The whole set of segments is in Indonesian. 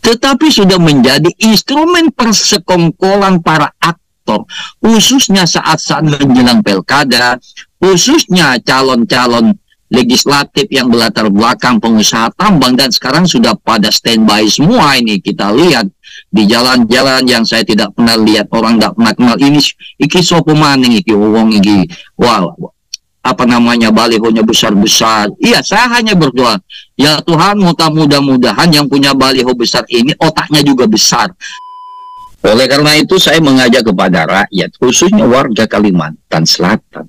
tetapi sudah menjadi instrumen persekongkolan para aktor, khususnya saat-saat menjelang pilkada, khususnya calon-calon legislatif yang berlatar belakang pengusaha tambang, dan sekarang sudah pada standby semua ini. Kita lihat di jalan-jalan yang saya tidak pernah lihat, orang tidak pernah kenal, ini iki sopo maning iki wong iki, wow, apa namanya, balihonya besar-besar. Iya, saya hanya berdoa, ya Tuhan, mudah-mudahan yang punya baliho besar ini otaknya juga besar. Oleh karena itu saya mengajak kepada rakyat, khususnya warga Kalimantan Selatan,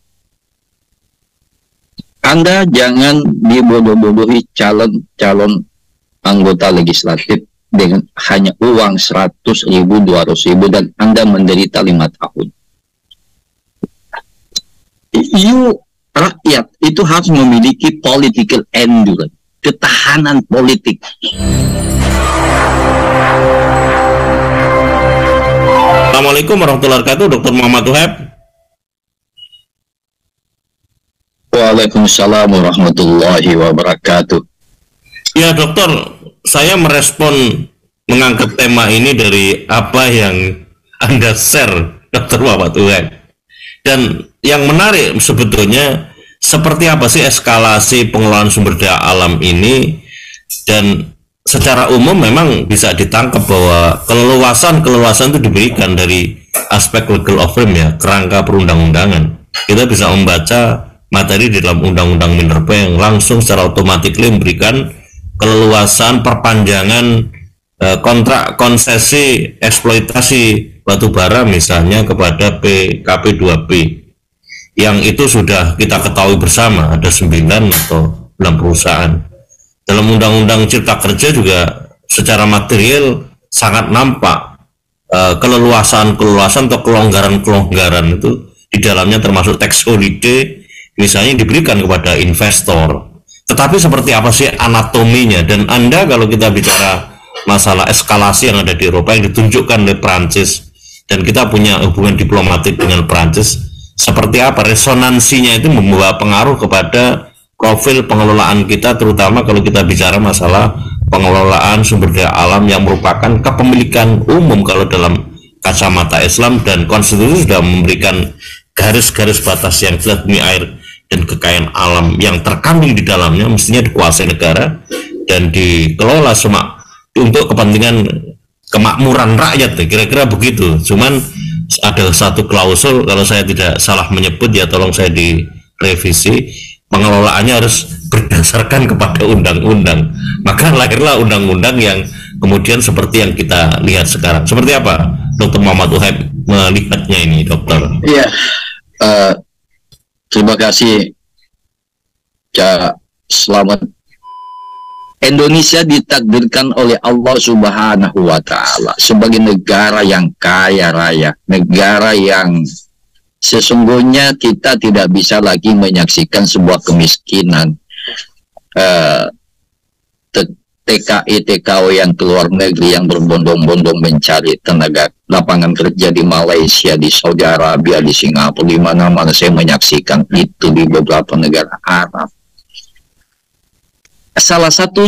Anda jangan dibodoh-bodohi calon anggota legislatif dengan hanya uang 100.000, 200.000, dan Anda menderita 5 tahun. Rakyat itu harus memiliki political endurance, ketahanan politik. Assalamualaikum warahmatullahi wabarakatuh, Dr. Muhammad Wahab. Waalaikumsalam warahmatullahi wabarakatuh. Ya dokter, saya merespon mengangkat tema ini dari apa yang Anda share, Dr. Muhammad Wahab. Dan yang menarik sebetulnya, seperti apa sih eskalasi pengelolaan sumber daya alam ini, dan secara umum memang bisa ditangkap bahwa keleluasan itu diberikan dari aspek legal of frame, ya, kerangka perundang-undangan. Kita bisa membaca materi di dalam Undang-Undang Minerba yang langsung secara otomatis memberikan keleluasan perpanjangan kontrak konsesi eksploitasi batu bara misalnya kepada PKP2P, yang itu sudah kita ketahui bersama ada 9 atau 6 perusahaan. Dalam Undang-Undang Cipta Kerja juga secara material sangat nampak keleluasan atau kelonggaran itu di dalamnya, termasuk tax holiday misalnya diberikan kepada investor. Tetapi seperti apa sih anatominya? Dan Anda, kalau kita bicara masalah eskalasi yang ada di Eropa yang ditunjukkan oleh Prancis, dan kita punya hubungan diplomatik dengan Prancis, seperti apa resonansinya itu membawa pengaruh kepada profil pengelolaan kita, terutama kalau kita bicara masalah pengelolaan sumber daya alam yang merupakan kepemilikan umum kalau dalam kacamata Islam, dan konstitusi sudah memberikan garis-garis batas yang jelas demi air dan kekayaan alam yang terkandung di dalamnya mestinya dikuasai negara dan dikelola semua untuk kepentingan kemakmuran rakyat, kira-kira begitu. Cuman ada satu klausul, kalau saya tidak salah menyebut, ya tolong saya direvisi, pengelolaannya harus berdasarkan kepada undang-undang. Maka lahirlah undang-undang yang kemudian seperti yang kita lihat sekarang. Seperti apa Dr. Muhammad Wahab melihatnya ini, dokter? Iya, terima kasih, Cak. Selamat. Indonesia ditakdirkan oleh Allah Subhanahu wa Ta'ala sebagai negara yang kaya raya, negara yang sesungguhnya kita tidak bisa lagi menyaksikan sebuah kemiskinan. TKI TKW yang keluar negeri yang berbondong-bondong mencari tenaga lapangan kerja di Malaysia, di Saudi Arabia, di Singapura, di mana-mana saya menyaksikan itu, di beberapa negara Arab. Salah satu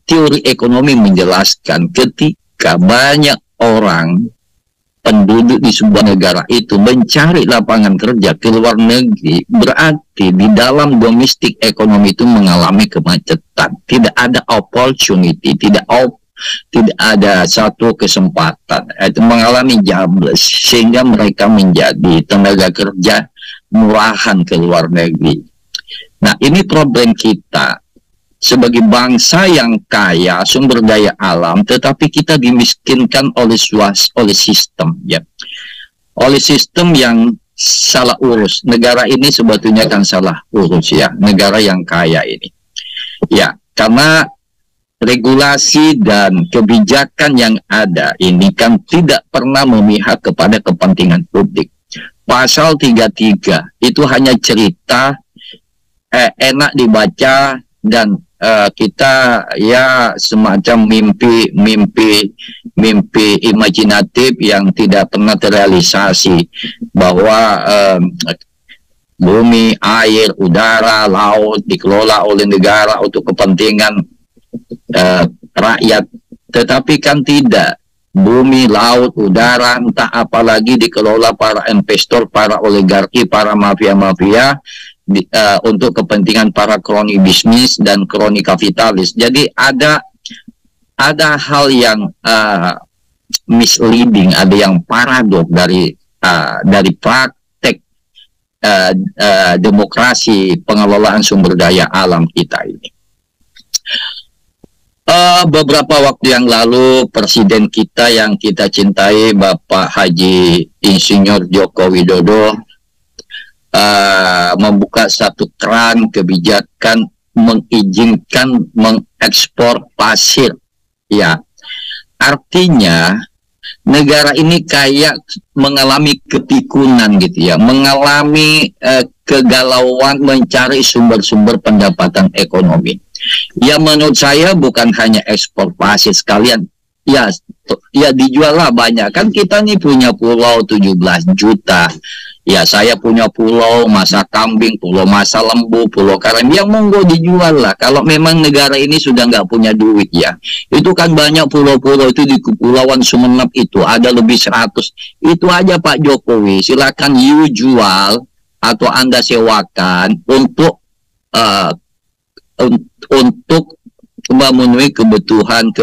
teori ekonomi menjelaskan ketika banyak orang penduduk di sebuah negara itu mencari lapangan kerja ke luar negeri, berarti di dalam domestik ekonomi itu mengalami kemacetan, tidak ada opportunity, tidak ada satu kesempatan, itu mengalami jobless, sehingga mereka menjadi tenaga kerja murahan ke luar negeri. Nah, ini problem kita sebagai bangsa yang kaya sumber daya alam, tetapi kita dimiskinkan oleh sistem, ya, oleh sistem yang salah urus. Negara ini sebetulnya kan salah urus, ya, negara yang kaya ini, ya, karena regulasi dan kebijakan yang ada ini kan tidak pernah memihak kepada kepentingan publik. Pasal 33 itu hanya cerita enak dibaca, dan kita ya semacam mimpi imajinatif yang tidak pernah terrealisasi, bahwa bumi, air, udara, laut dikelola oleh negara untuk kepentingan rakyat Tetapi kan tidak. Bumi, laut, udara, entah apalagi dikelola para investor, para oligarki, para mafia-mafia untuk kepentingan para kroni bisnis dan kroni kapitalis. Jadi ada hal yang misleading, ada yang paradok dari praktek demokrasi pengelolaan sumber daya alam kita ini. Beberapa waktu yang lalu Presiden kita yang kita cintai, Bapak Haji Insinyur Joko Widodo, membuka satu keran kebijakan mengizinkan mengekspor pasir. Ya, artinya negara ini kayak mengalami kepikunan gitu ya, mengalami kegalauan mencari sumber-sumber pendapatan ekonomi. Ya menurut saya bukan hanya ekspor pasir sekalian, ya dijual lah banyak. Kan kita nih punya pulau 17 juta. Ya saya punya pulau Masa Kambing, pulau Masa Lembu, pulau Karam, yang monggo dijual lah. Kalau memang negara ini sudah nggak punya duit ya. Itu kan banyak pulau-pulau itu di Kepulauan Sumeneb itu ada lebih 100. Itu aja Pak Jokowi, silakan you jual atau Anda sewakan untuk memenuhi kebutuhan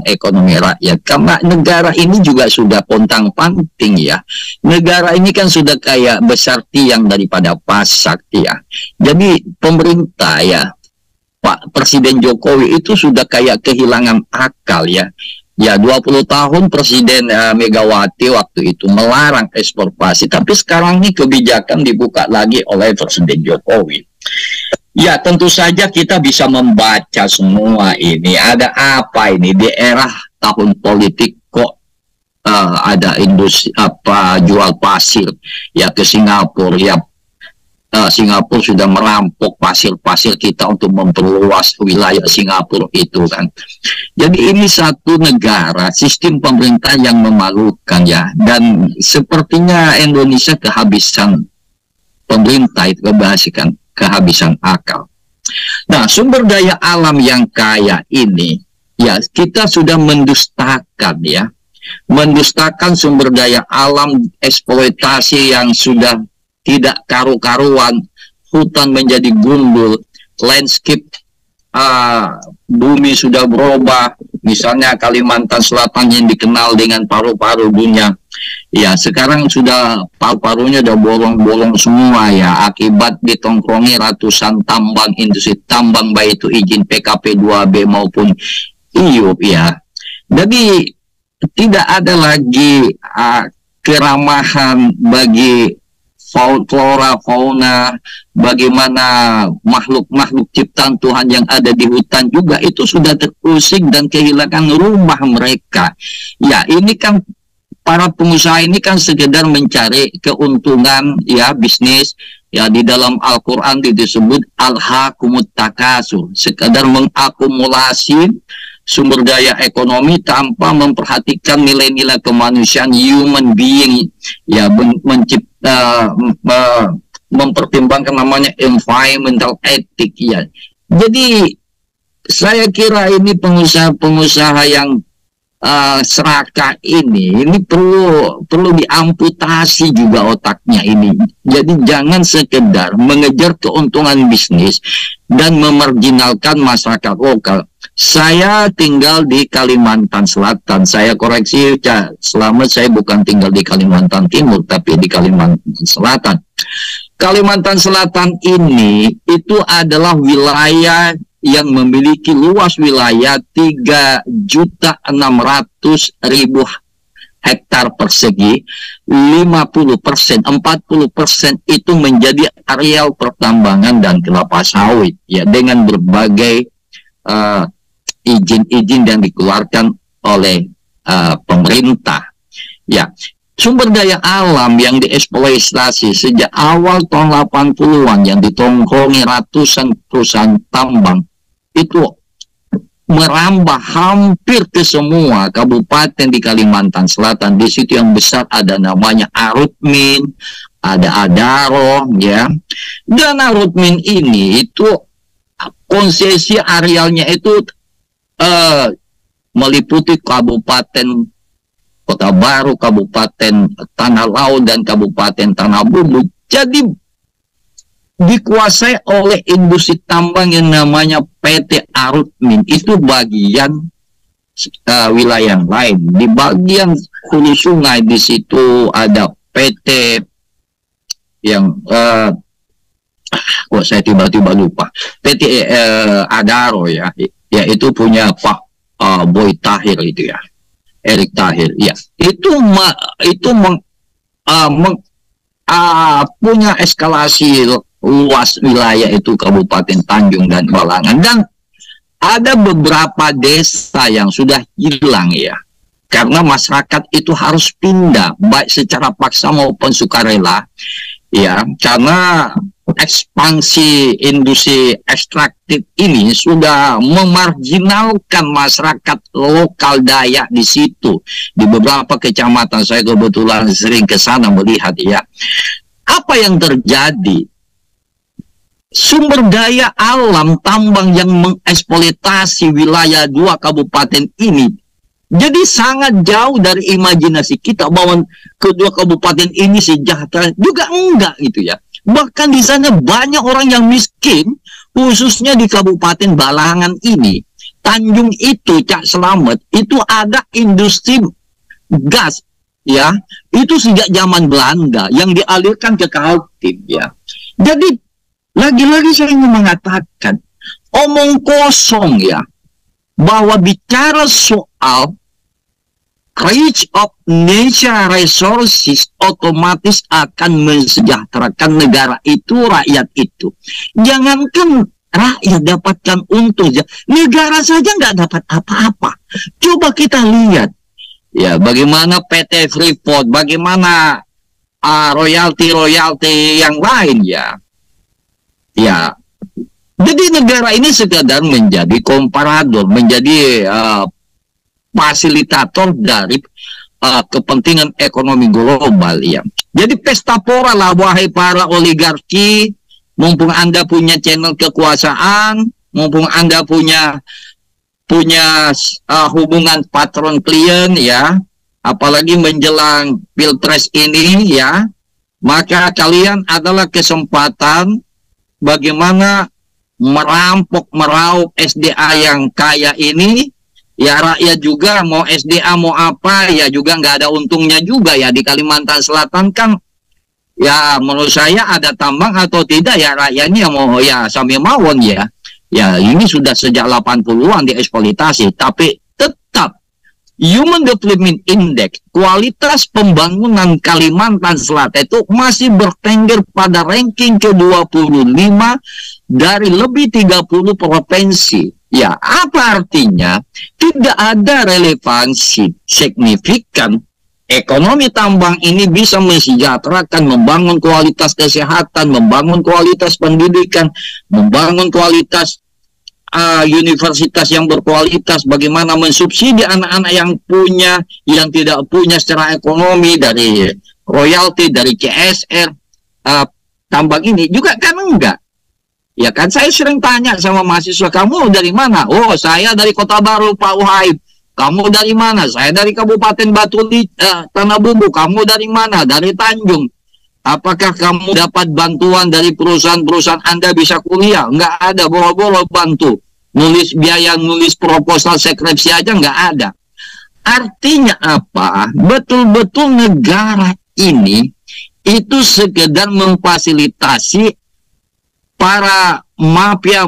ekonomi rakyat. Karena negara ini juga sudah pontang-panting ya. Negara ini kan sudah kayak besar tiang daripada pasak ya. Jadi pemerintah ya, Pak Presiden Jokowi itu sudah kayak kehilangan akal ya. Ya 20 tahun Presiden Megawati waktu itu melarang ekspor pasir. Tapi sekarang ini kebijakan dibuka lagi oleh Presiden Jokowi. Ya tentu saja kita bisa membaca semua ini. Ada apa ini di era tahun politik kok ada industri jual pasir ya ke Singapura ya. Singapura sudah merampok pasir-pasir kita untuk memperluas wilayah Singapura itu kan. Jadi ini satu negara sistem pemerintah yang memalukan ya, dan sepertinya Indonesia kehabisan pemerintah itu kehabisan akal. Nah, sumber daya alam yang kaya ini ya kita sudah mendustakan ya. Mendustakan sumber daya alam, eksploitasi yang sudah tidak karu-karuan, hutan menjadi gundul, landscape bumi sudah berubah. Misalnya Kalimantan Selatan yang dikenal dengan paru-paru dunia, ya sekarang sudah paru-parunya udah bolong-bolong semua ya, akibat ditongkrongi ratusan tambang, industri tambang, baik itu izin PKP 2B maupun IUP ya. Jadi tidak ada lagi keramahan bagi flora, fauna, bagaimana makhluk-makhluk ciptaan Tuhan yang ada di hutan juga itu sudah terusik dan kehilangan rumah mereka. Ya ini kan para pengusaha ini kan sekedar mencari keuntungan ya, bisnis ya. Di dalam Al-Quran disebut al-hakumut takasur, sekedar mengakumulasi sumber daya ekonomi tanpa memperhatikan nilai-nilai kemanusiaan, human being ya, mempertimbangkan namanya environmental ethic ya. Jadi saya kira ini pengusaha-pengusaha yang serakah ini perlu diamputasi juga otaknya ini. Jadi jangan sekedar mengejar keuntungan bisnis dan memarginalkan masyarakat lokal. Saya tinggal di Kalimantan Selatan. Saya koreksi, selama saya bukan tinggal di Kalimantan Timur, tapi di Kalimantan Selatan. Kalimantan Selatan ini itu adalah wilayah yang memiliki luas wilayah 3.600.000 hektar persegi. 50%, 40% itu menjadi areal pertambangan dan kelapa sawit ya, dengan berbagai izin-izin yang dikeluarkan oleh pemerintah ya. Sumber daya alam yang dieksploitasi sejak awal tahun 80-an yang ditongkrongi ratusan perusahaan tambang itu merambah hampir ke semua kabupaten di Kalimantan Selatan. Di situ yang besar ada namanya Arutmin, ada Adaro ya. Dan Arutmin ini itu konsesi arealnya itu meliputi Kabupaten Kota Baru, Kabupaten Tanah Laut, dan Kabupaten Tanah Bumbu. Jadi dikuasai oleh industri tambang yang namanya PT Arutmin. Itu bagian wilayah yang lain. Di bagian hulu sungai di situ ada PT yang kok saya tiba-tiba lupa, PT Adaro ya, yaitu punya Pak Boy Tahir itu ya, Erick Tahir ya, punya eskalasi luas wilayah itu Kabupaten Tanjung dan Balangan, dan ada beberapa desa yang sudah hilang ya, karena masyarakat itu harus pindah baik secara paksa maupun sukarela ya, karena ekspansi industri ekstraktif ini sudah memarginalkan masyarakat lokal Dayak di situ. Di beberapa kecamatan saya kebetulan sering ke sana melihat ya. Apa yang terjadi? Sumber daya alam tambang yang mengeksploitasi wilayah 2 kabupaten ini jadi sangat jauh dari imajinasi kita bahwa kedua kabupaten ini sejahtera, juga enggak gitu ya. Bahkan di sana banyak orang yang miskin, khususnya di Kabupaten Balangan ini. Tanjung itu, Cak Selamet, itu ada industri gas ya. Itu sejak zaman Belanda yang dialirkan ke Kaltim ya. Jadi lagi-lagi saya ingin mengatakan omong kosong ya, bahwa bicara soal rich of nature resources otomatis akan mensejahterakan negara itu, rakyat itu. Jangankan rakyat dapatkan untung, negara saja nggak dapat apa-apa. Coba kita lihat ya, bagaimana PT Freeport, bagaimana royalti yang lain ya. Ya, jadi negara ini sekadar menjadi komparador, menjadi fasilitator dari kepentingan ekonomi global ya. Jadi pesta pora lah wahai para oligarki, mumpung Anda punya channel kekuasaan, mumpung Anda punya hubungan patron klien ya, apalagi menjelang Pilpres ini ya, maka kalian adalah kesempatan bagaimana meraup SDA yang kaya ini. Ya rakyat juga mau SDA mau apa ya juga nggak ada untungnya juga ya. Di Kalimantan Selatan kan ya menurut saya ada tambang atau tidak ya rakyatnya mau ya sambil mawon ya. Ya ini sudah sejak 80-an dieksploitasi, tapi tetap Human Development Index kualitas pembangunan Kalimantan Selatan itu masih bertengger pada ranking ke-25 dari lebih 30 provinsi. Ya, apa artinya? Tidak ada relevansi signifikan ekonomi tambang ini bisa mensejahterakan, membangun kualitas kesehatan, membangun kualitas pendidikan, membangun kualitas universitas yang berkualitas, bagaimana mensubsidi anak-anak yang tidak punya secara ekonomi dari royalti, dari CSR tambang ini juga kan enggak. Ya kan, saya sering tanya sama mahasiswa, kamu dari mana? Oh, saya dari Kota Baru, Pak Uhaib. Kamu dari mana? Saya dari Kabupaten Tanah Bumbu. Kamu dari mana? Dari Tanjung. Apakah kamu dapat bantuan dari perusahaan-perusahaan Anda bisa kuliah? Enggak ada, bolo-bolo bantu. Biaya nulis proposal skripsi aja enggak ada. Artinya apa? Betul-betul negara ini itu sekedar memfasilitasi para mafia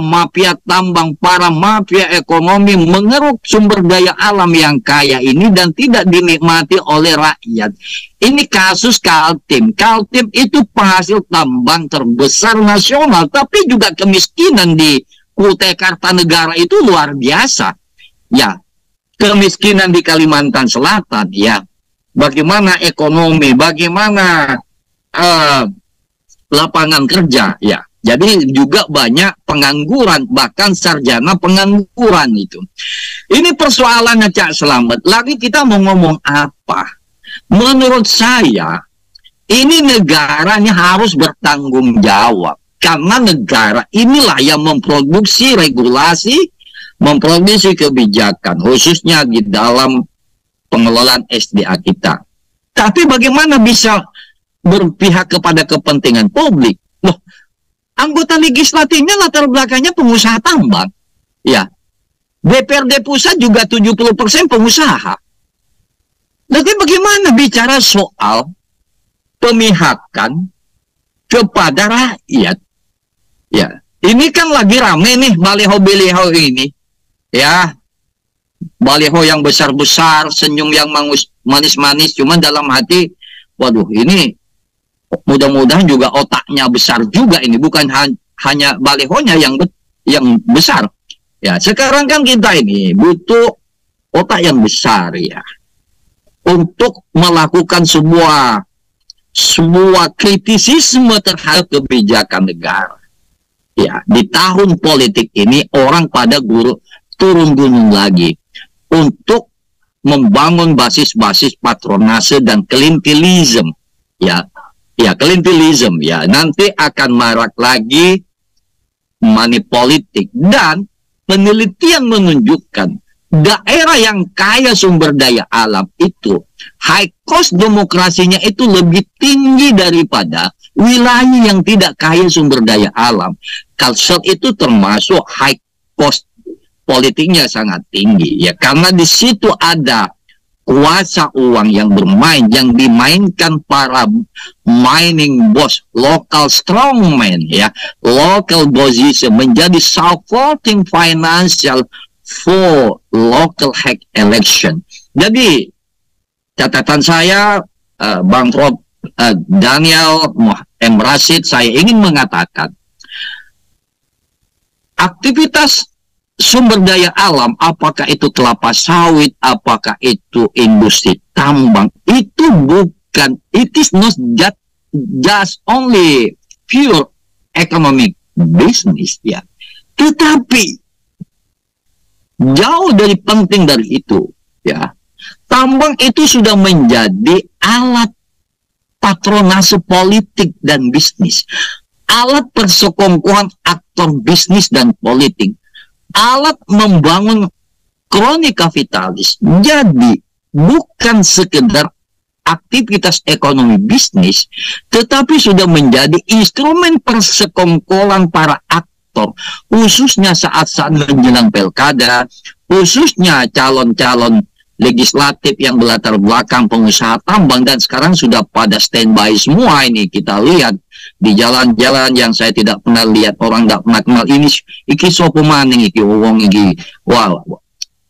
tambang, para mafia ekonomi mengeruk sumber daya alam yang kaya ini dan tidak dinikmati oleh rakyat. Ini kasus Kaltim. Kaltim itu penghasil tambang terbesar nasional, tapi juga kemiskinan di Kutai Kartanegara itu luar biasa. Ya, kemiskinan di Kalimantan Selatan ya. Bagaimana ekonomi, bagaimana lapangan kerja ya. Jadi juga banyak pengangguran, bahkan sarjana pengangguran itu. Ini persoalannya Cak Selamet. Lagi kita mau ngomong apa? Menurut saya, ini negaranya harus bertanggung jawab. Karena negara inilah yang memproduksi regulasi, memproduksi kebijakan, khususnya di dalam pengelolaan SDA kita. Tapi bagaimana bisa berpihak kepada kepentingan publik? Loh, anggota legislatifnya latar belakangnya pengusaha tambang. Ya, DPRD pusat juga 70% pengusaha. Jadi bagaimana bicara soal pemihakan kepada rakyat? Ya, ini kan lagi rame nih baliho-baliho ini. Ya, baliho yang besar-besar, senyum yang manis-manis, cuman dalam hati, waduh, ini mudah-mudahan juga otaknya besar juga ini, bukan hanya balihonya yang besar. Ya, sekarang kan kita ini butuh otak yang besar ya, untuk melakukan sebuah kritisisme terhadap kebijakan negara. Ya, di tahun politik ini orang pada turun gunung lagi untuk membangun basis-basis patronase dan klientelisme. Ya, klientelisme ya, nanti akan marak lagi money politik, dan penelitian menunjukkan daerah yang kaya sumber daya alam itu high cost demokrasinya itu lebih tinggi daripada wilayah yang tidak kaya sumber daya alam. Kalsel itu termasuk high cost politiknya sangat tinggi ya, karena di situ ada kuasa uang yang bermain, yang dimainkan para mining boss, local strongman ya, local position menjadi supporting financial for local hack election. Jadi catatan saya, Bang Prof Daniel M. Rashid, saya ingin mengatakan aktivitas sumber daya alam, apakah itu kelapa sawit, apakah itu industri tambang, itu bukan, it is not just only pure economic business ya, tetapi jauh dari penting dari itu ya. Tambang itu sudah menjadi alat patronase politik dan bisnis, alat persekongkolan aktor bisnis dan politik, alat membangun kroni kapitalis. Jadi bukan sekedar aktivitas ekonomi bisnis, tetapi sudah menjadi instrumen persekongkolan para aktor, khususnya saat-saat menjelang pilkada, khususnya calon-calon legislatif yang berlatar belakang pengusaha tambang, dan sekarang sudah pada standby semua ini. Kita lihat di jalan-jalan yang saya tidak pernah lihat, orang nggak pernah kenal ini, iki sopo maning, iki wong iki, wow,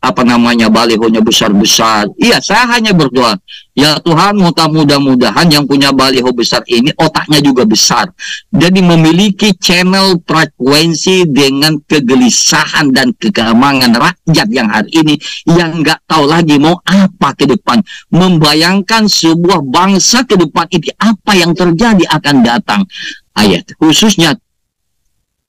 apa namanya, balihonya besar-besar. Iya, saya hanya berdoa, ya Tuhan, mudah-mudahan yang punya baliho besar ini otaknya juga besar, jadi memiliki channel frekuensi dengan kegelisahan dan kegamangan rakyat yang hari ini, yang nggak tahu lagi mau apa ke depan, membayangkan sebuah bangsa ke depan ini apa yang terjadi akan datang. Ayat khususnya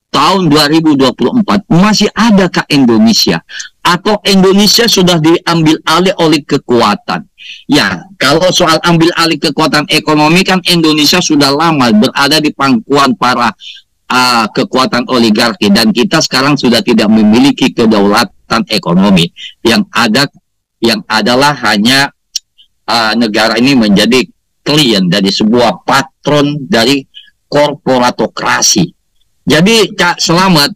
tahun 2024, masih adakah Indonesia? Atau Indonesia sudah diambil alih oleh kekuatan? Ya, kalau soal ambil alih kekuatan ekonomi kan Indonesia sudah lama berada di pangkuan para kekuatan oligarki, dan kita sekarang sudah tidak memiliki kedaulatan ekonomi. Yang adalah hanya negara ini menjadi klien dari sebuah patron dari korporatokrasi. Jadi Kak Selamat,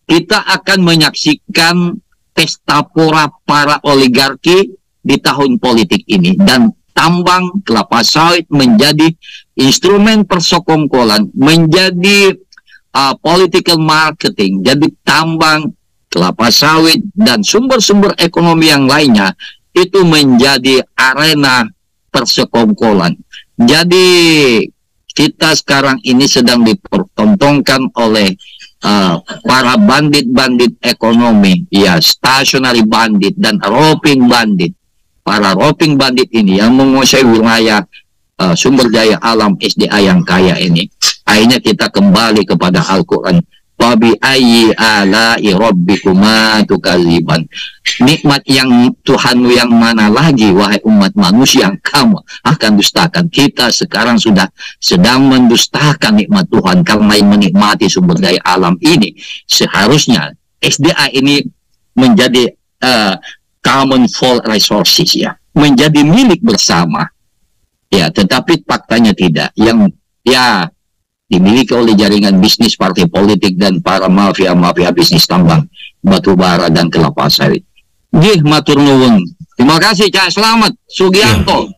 kita akan menyaksikan pesta pora para oligarki di tahun politik ini, dan tambang, kelapa sawit menjadi instrumen persekongkolan, menjadi political marketing. Jadi tambang, kelapa sawit, dan sumber-sumber ekonomi yang lainnya itu menjadi arena persekongkolan. Jadi kita sekarang ini sedang dipertontonkan oleh para bandit-bandit ekonomi, ya, stationary bandit dan roping bandit. Para roping bandit ini yang menguasai wilayah sumber daya alam SDA yang kaya ini. Akhirnya kita kembali kepada Al-Quran. Wabi ayyi ala'i rabbikuma tukadziban. Nikmat yang Tuhanmu yang mana lagi, wahai umat manusia, yang kamu akan dustakan? Kita sekarang sudah sedang mendustakan nikmat Tuhan karena menikmati sumber daya alam ini. Seharusnya SDA ini menjadi common for resources, ya, menjadi milik bersama, ya, tetapi faktanya tidak, yang ya dimiliki oleh jaringan bisnis, partai politik, dan para mafia bisnis tambang batu bara dan kelapa sawit. Gih, matur nuwun. Terima kasih, Cak Selamat Sugianto.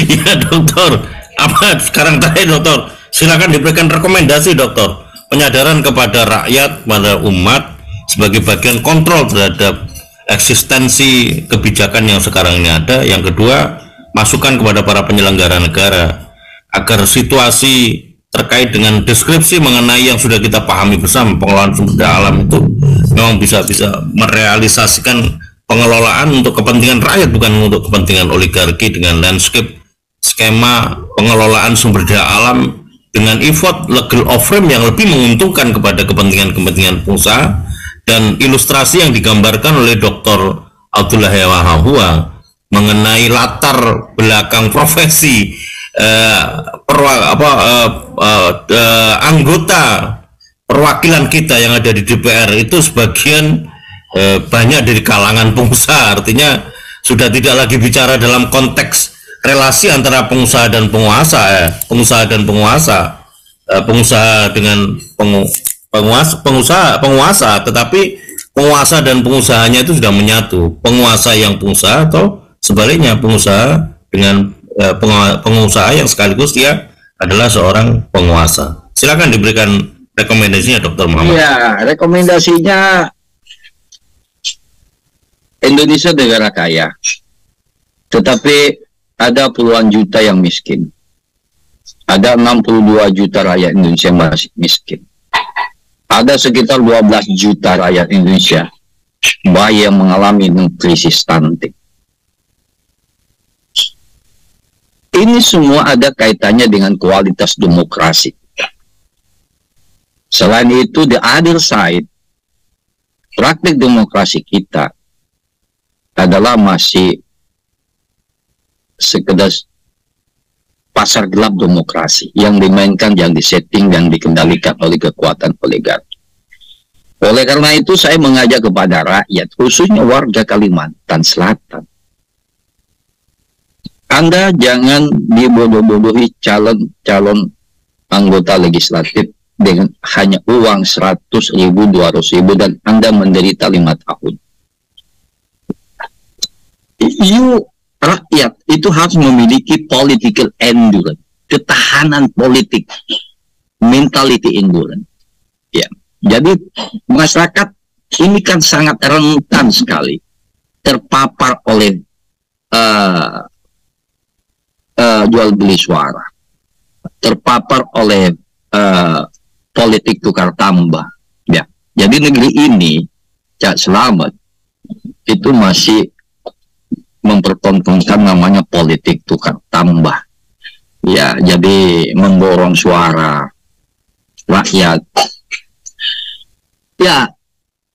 Ya, Dokter. Apa sekarang terakhir, Dokter? Silakan diberikan rekomendasi, Dokter. Penyadaran kepada rakyat, pada umat sebagai bagian kontrol terhadap eksistensi kebijakan yang sekarang ini ada. Yang kedua, masukan kepada para penyelenggara negara agar situasi terkait dengan deskripsi mengenai yang sudah kita pahami bersama, pengelolaan sumber daya alam itu memang bisa merealisasikan pengelolaan untuk kepentingan rakyat, bukan untuk kepentingan oligarki, dengan landscape skema pengelolaan sumber daya alam dengan effort legal of frame yang lebih menguntungkan kepada kepentingan pengusaha, dan ilustrasi yang digambarkan oleh Dr. Abdullah Hewahahua mengenai latar belakang profesi anggota perwakilan kita yang ada di DPR itu sebagian banyak dari kalangan pengusaha. Artinya sudah tidak lagi bicara dalam konteks relasi antara pengusaha dan penguasa, pengusaha dan penguasa, pengusaha dengan penguasa, tetapi penguasa dan pengusahanya itu sudah menyatu, penguasa yang pengusaha, atau sebaliknya pengusaha dengan pengusaha yang sekaligus dia adalah seorang penguasa. Silakan diberikan rekomendasinya, Dr. Muhammad. Ya, rekomendasinya, Indonesia negara kaya, tetapi ada puluhan juta yang miskin. Ada 62 juta rakyat Indonesia yang masih miskin. Ada sekitar 12 juta rakyat Indonesia bayi yang mengalami krisis stunting. Ini semua ada kaitannya dengan kualitas demokrasi. Selain itu, the other side, praktik demokrasi kita adalah masih sekedar pasar gelap demokrasi yang dimainkan, yang disetting, yang dikendalikan oleh kekuatan oligarki. Oleh karena itu, saya mengajak kepada rakyat, khususnya warga Kalimantan Selatan, Anda jangan dibodoh-bodohi calon anggota legislatif dengan hanya uang 100.000, 200.000, dan Anda menderita 5 tahun. Rakyat itu harus memiliki political endurance, ketahanan politik, mentality endurance. Ya, jadi masyarakat ini kan sangat rentan sekali terpapar oleh jual beli suara, terpapar oleh politik tukar tambah. Ya, jadi negeri ini, Cak Selamat, itu masih mempertontonkan namanya politik tukar tambah. Ya, jadi memborong suara rakyat. Ya,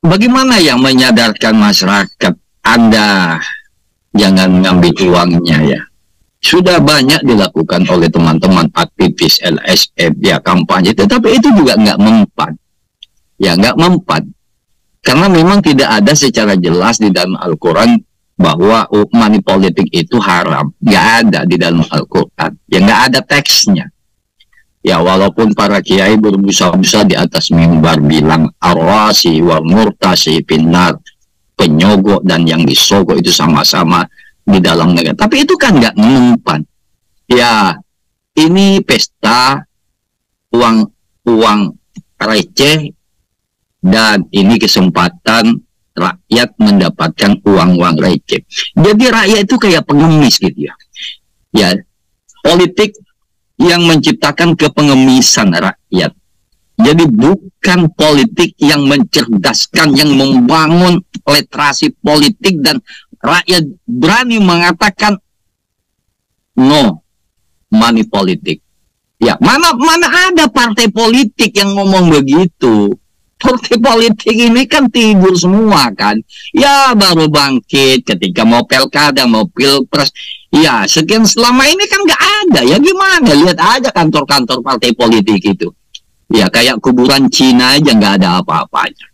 bagaimana yang menyadarkan masyarakat, Anda jangan ngambil uangnya, ya. Sudah banyak dilakukan oleh teman-teman aktivis LSM, ya, kampanye, tetapi itu juga nggak mempan. Ya, nggak mempan. Karena memang tidak ada secara jelas di dalam Al-Quran bahwa money politik itu haram. Nggak ada di dalam Al-Quran. Ya, nggak ada teksnya. Ya, walaupun para kiai berbusa-busa di atas mimbar bilang arwasi wa murtasi pinar, penyogok dan yang disogok itu sama-sama di dalam negara. Tapi itu kan nggak mempan. Ya, ini pesta uang receh, dan ini kesempatan rakyat mendapatkan uang receh. Jadi rakyat itu kayak pengemis gitu, ya. Ya, politik yang menciptakan kepengemisan rakyat. Jadi bukan politik yang mencerdaskan, yang membangun literasi politik, dan rakyat berani mengatakan no money politik. Ya, mana ada partai politik yang ngomong begitu. Partai politik ini kan tidur semua kan. Ya, baru bangkit ketika mau pilkada, mau pilpres. Ya, sekian selama ini kan nggak ada. Ya gimana? Lihat aja kantor-kantor partai politik itu. Ya, kayak kuburan Cina aja, nggak ada apa-apanya.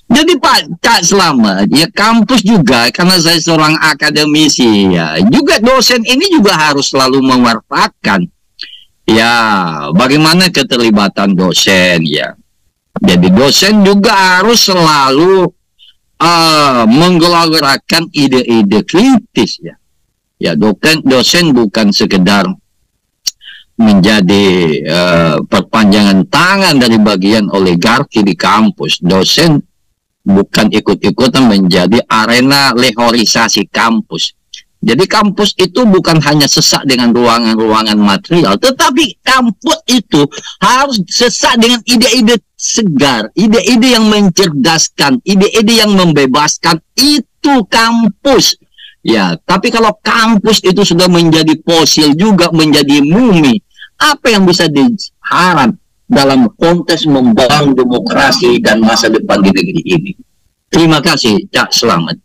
Jadi Pak Cak Slamet, ya kampus juga, karena saya seorang akademisi, ya juga dosen ini juga harus selalu memanfaatkan, ya bagaimana keterlibatan dosen, ya. Jadi dosen juga harus selalu menggelagarakan ide-ide kritis, ya. Ya dosen bukan sekedar menjadi perpanjangan tangan dari bagian oligarki di kampus. Dosen bukan ikut-ikutan menjadi arena lehorisasi kampus. Jadi kampus itu bukan hanya sesak dengan ruangan-ruangan material, tetapi kampus itu harus sesak dengan ide-ide segar, ide-ide yang mencerdaskan, ide-ide yang membebaskan. Itu kampus. Ya, tapi kalau kampus itu sudah menjadi fosil juga, menjadi mumi, apa yang bisa diharap dalam konteks membangun demokrasi dan masa depan di negeri ini? Terima kasih, Cak Slamet.